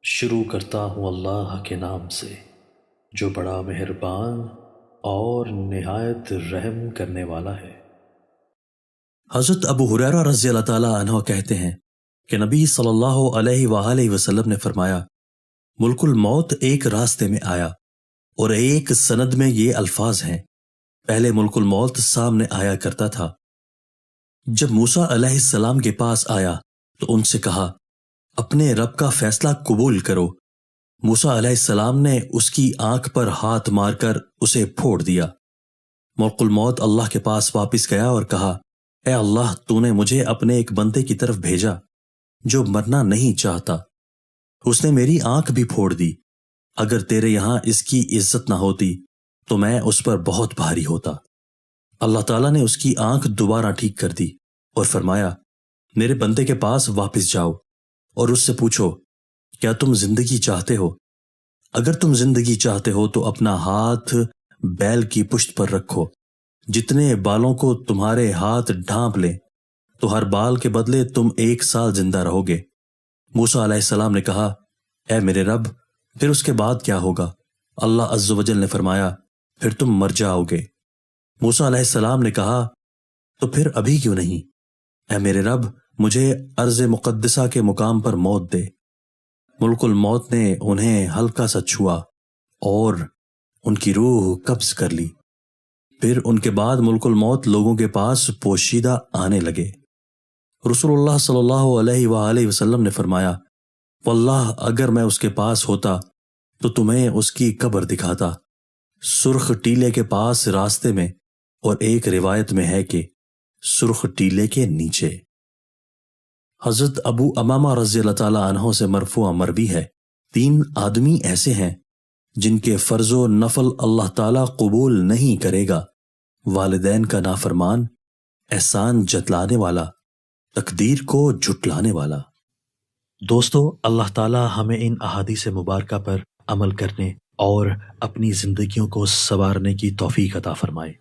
شروع کرتا ہوں اللہ کے نام سے جو بڑا مہربان اور نہایت رحم کرنے والا ہے۔ حضرت ابو ہریرہ رضی اللہ تعالیٰ عنہ کہتے ہیں کہ نبی صلی اللہ علیہ وآلہ وسلم نے فرمایا، ملک الموت ایک راستے میں آیا اور ایک سند میں یہ الفاظ ہیں، پہلے ملک الموت سامنے آیا کرتا تھا۔ جب موسیٰ علیہ السلام کے پاس آیا تو ان سے کہا، اپنے رب کا فیصلہ قبول کرو۔ موسیٰ علیہ السلام نے اس کی آنکھ پر ہاتھ مار کر اسے پھوڑ دیا۔ ملک الموت اللہ کے پاس واپس گیا اور کہا، اے اللہ، تو نے مجھے اپنے ایک بندے کی طرف بھیجا جو مرنا نہیں چاہتا، اس نے میری آنکھ بھی پھوڑ دی، اگر تیرے یہاں اس کی عزت نہ ہوتی تو میں اس پر بہت بھاری ہوتا۔ اللہ تعالیٰ نے اس کی آنکھ دوبارہ ٹھیک کر دی اور فرمایا، میرے بندے کے پاس واپس جاؤ اور اس سے پوچھو، کیا تم زندگی چاہتے ہو؟ اگر تم زندگی چاہتے ہو تو اپنا ہاتھ بیل کی پشت پر رکھو، جتنے بالوں کو تمہارے ہاتھ ڈھانپ لیں تو ہر بال کے بدلے تم 1 سال زندہ رہو گے۔ موسیٰ علیہ السلام نے کہا، اے میرے رب، پھر اس کے بعد کیا ہوگا؟ اللہ عز و جل نے فرمایا، پھر تم مر جاؤ گے۔ موسیٰ علیہ السلام نے کہا، تو پھر ابھی کیوں نہیں؟ اے میرے رب، مجھے ارض مقدسہ کے مقام پر موت دے۔ ملک الموت نے انہیں ہلکا سا چھوا اور ان کی روح قبض کر لی۔ پھر ان کے بعد ملک الموت لوگوں کے پاس پوشیدہ آنے لگے۔ رسول اللہ صلی اللہ علیہ وآلہ وسلم نے فرمایا، واللہ اگر میں اس کے پاس ہوتا تو تمہیں اس کی قبر دکھاتا، سرخ ٹیلے کے پاس راستے میں، اور ایک روایت میں ہے کہ سرخ ٹیلے کے نیچے۔ حضرت ابو امامہ رضی اللہ تعالیٰ عنہ سے مرفوع مروی ہے، 3 آدمی ایسے ہیں جن کے فرض و نفل اللہ تعالیٰ قبول نہیں کرے گا: والدین کا نافرمان، احسان جتلانے والا، تقدیر کو جھٹلانے والا۔ دوستو، اللہ تعالیٰ ہمیں ان احادیث مبارکہ پر عمل کرنے اور اپنی زندگیوں کو سنوارنے کی توفیق عطا فرمائے۔